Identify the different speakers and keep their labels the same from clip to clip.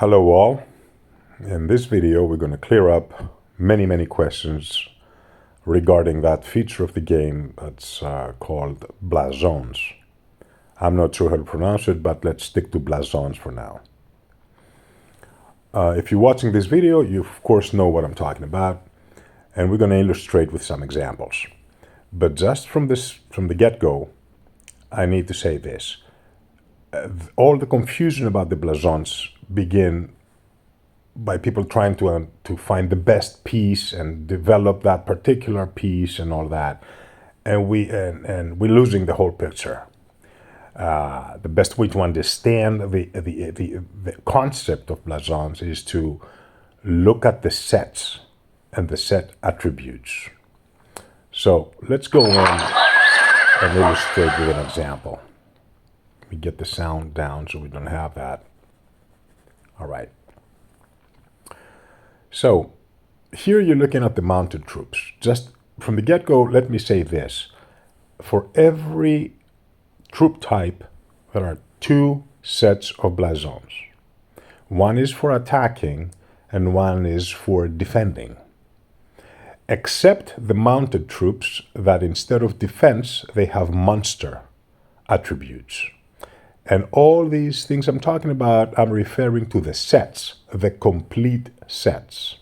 Speaker 1: Hello all. In this video we're going to clear up many questions regarding that feature of the game that's called Blazons. I'm not sure how to pronounce it, but let's stick to Blazons for now. If you're watching this video, you of course know what I'm talking about, and we're going to illustrate with some examples. But just from the get-go, I need to say this. All the confusion about the Blazons begin by people trying to find the best piece and develop that particular piece and all that, and we're losing the whole picture. The best way to understand the concept of Blazons is to look at the sets and the set attributes. So let's go on and illustrate with an example. Let me get the sound down so we don't have that. All right. So here you're looking at the mounted troops. Just from the get-go, let me say this. For every troop type, there are two sets of Blazons. One is for attacking and one is for defending. Except the mounted troops that instead of defense, they have monster attributes. And all these things I'm talking about, I'm referring to the sets, the complete sets.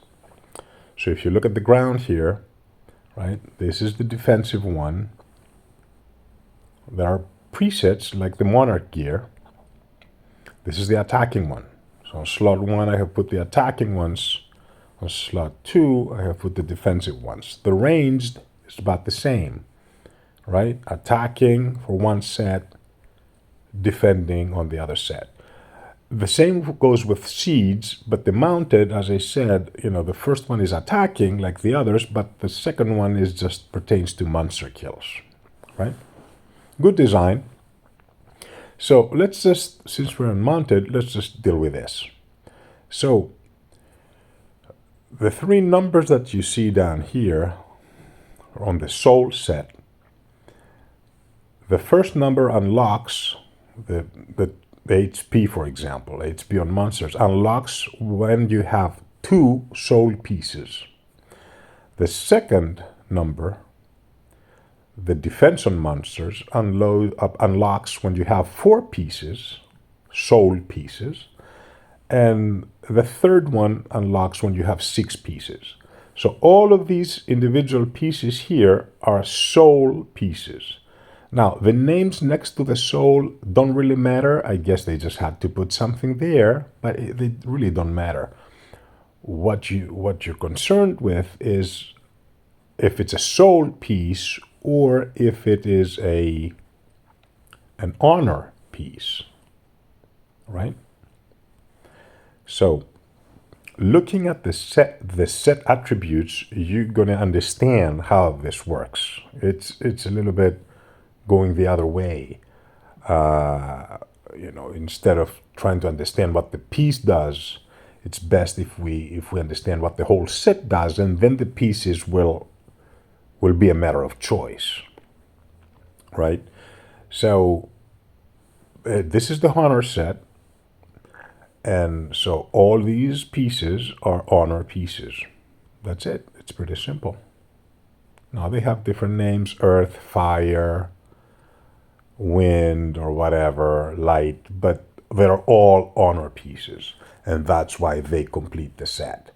Speaker 1: So if you look at the ground here, right, this is the defensive one. There are presets like the Monarch gear. This is the attacking one. So on slot 1, I have put the attacking ones. On slot 2, I have put the defensive ones. The ranged is about the same, right? Attacking for one set, defending on the other set. The same goes with siege, but the mounted, as I said, the first one is attacking like the others, but the second one is just pertains to monster kills, right? Good design. So let's just, since we're on mounted, let's just deal with this. So the three numbers that you see down here on the soul set, the first number unlocks the HP, for example, HP on monsters, unlocks when you have 2 soul pieces. The second number, the defense on monsters, unlocks when you have 4 pieces, soul pieces, and the third one unlocks when you have 6 pieces. So all of these individual pieces here are soul pieces. Now, the names next to the soul don't really matter. I guess they just had to put something there, but they really don't matter. What you're concerned with is if it's a soul piece or if it is an honor piece, right? So, looking at the set attributes, you're going to understand how this works. It's a little bit going the other way. Instead of trying to understand what the piece does, it's best if we understand what the whole set does, and then the pieces will be a matter of choice, right? So this is the honor set, and so all these pieces are honor pieces. That's it. It's pretty simple. Now they have different names: earth, fire, wind, or whatever, light, but they're all honor pieces, and that's why they complete the set.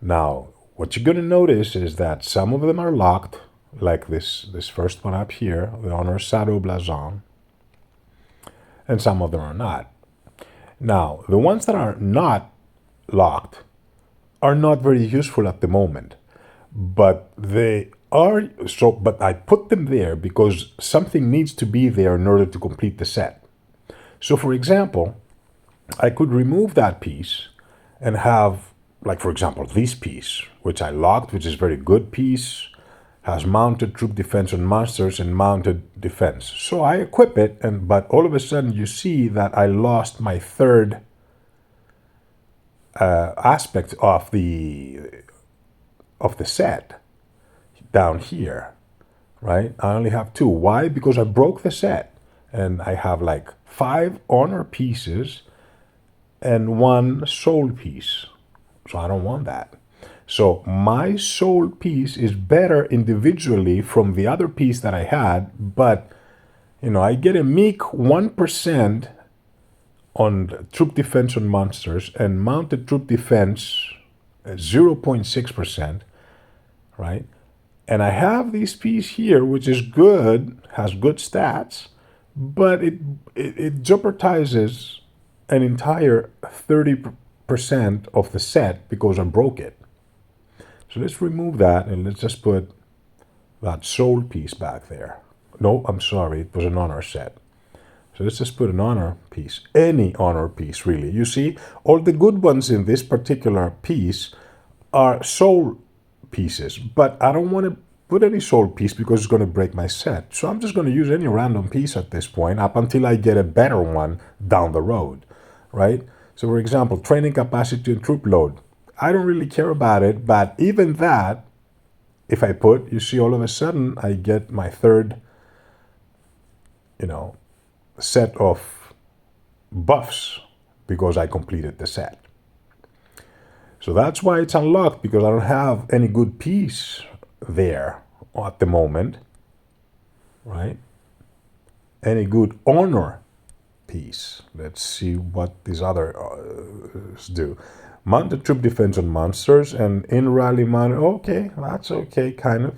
Speaker 1: Now, what you're going to notice is that some of them are locked, like this first one up here, the Honor Shadow Blazon, and some of them are not. Now, the ones that are not locked are not very useful at the moment, but they are so. But I put them there because something needs to be there in order to complete the set. So, for example, I could remove that piece and have, like, for example, this piece, which I locked, which is a very good piece, has mounted troop defense on monsters and mounted defense. So I equip it, but all of a sudden you see that I lost my third aspect of the set down here, right? I only have 2. Why? Because I broke the set, and I have like 5 honor pieces and one soul piece. So I don't want that. So my soul piece is better individually from the other piece that I had, but I get a meek 1% on troop defense on monsters and mounted troop defense 0.6%, right? And I have this piece here, which is good, has good stats, but it jeopardizes an entire 30% of the set because I broke it. So let's remove that and let's just put that soul piece back there. No, I'm sorry, it was an honor set. So let's just put an honor piece, any honor piece really. You see, all the good ones in this particular piece are soul pieces, but I don't want to put any soul piece because it's going to break my set. So I'm just going to use any random piece at this point up until I get a better one down the road, right? So for example, training capacity and troop load. I don't really care about it, but even that, if I put, you see all of a sudden I get my third, set of buffs because I completed the set. So that's why it's unlocked, because I don't have any good piece there at the moment, right? Any good honor piece. Let's see what these others do. Mounted troop defense on monsters and in rally mounted. Okay, that's okay, kind of.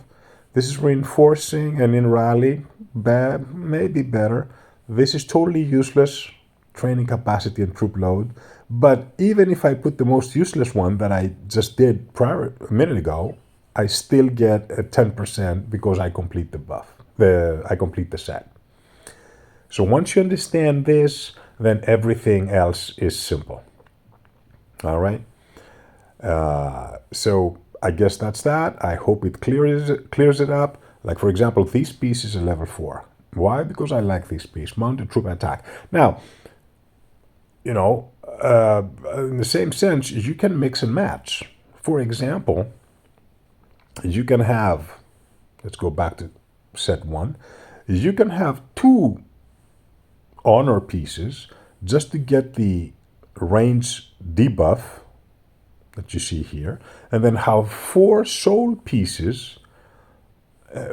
Speaker 1: This is reinforcing and in rally, bad, maybe better. This is totally useless, training capacity and troop load. But even if I put the most useless one that I just did a minute ago, I still get a 10% because I complete the buff. I complete the set. So once you understand this, then everything else is simple. All right. So I guess that's that. I hope it clears it up. Like for example, this piece is a level 4. Why? Because I like this piece, mounted troop attack. Now, in the same sense, you can mix and match. For example, you can have, let's go back to set 1. You can have 2 honor pieces just to get the range debuff that you see here, and then have 4 soul pieces,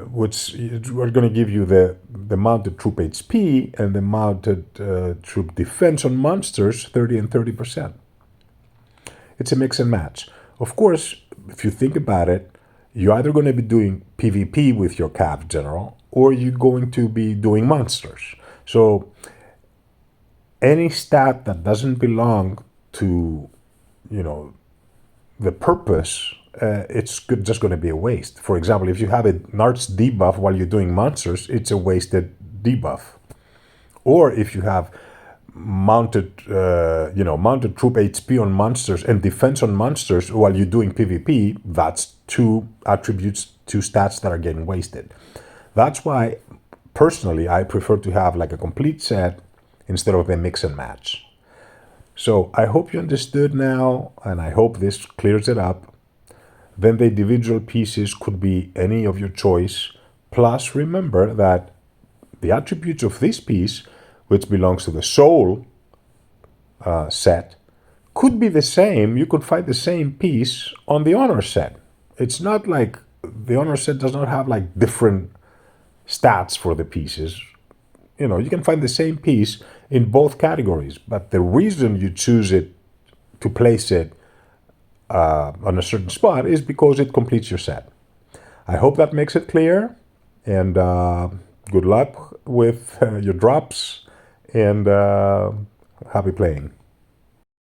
Speaker 1: which are going to give you the mounted troop HP and the mounted troop defense on monsters 30 and 30%. It's a mix and match. Of course, if you think about it, you're either going to be doing PvP with your Cav General or you're going to be doing monsters. So any stat that doesn't belong to, the purpose, it's just going to be a waste. For example, if you have a Narts debuff while you're doing monsters, it's a wasted debuff. Or if you have mounted troop HP on monsters and defense on monsters while you're doing PvP, that's 2 attributes, 2 stats that are getting wasted. That's why, personally, I prefer to have like a complete set instead of a mix and match. So I hope you understood now, and I hope this clears it up. Then the individual pieces could be any of your choice. Plus, remember that the attributes of this piece, which belongs to the soul set, could be the same. You could find the same piece on the honor set. It's not like the honor set does not have like different stats for the pieces. You can find the same piece in both categories, but the reason you choose it to place it on a certain spot is because it completes your set. I hope that makes it clear, and good luck with your drops, and happy playing.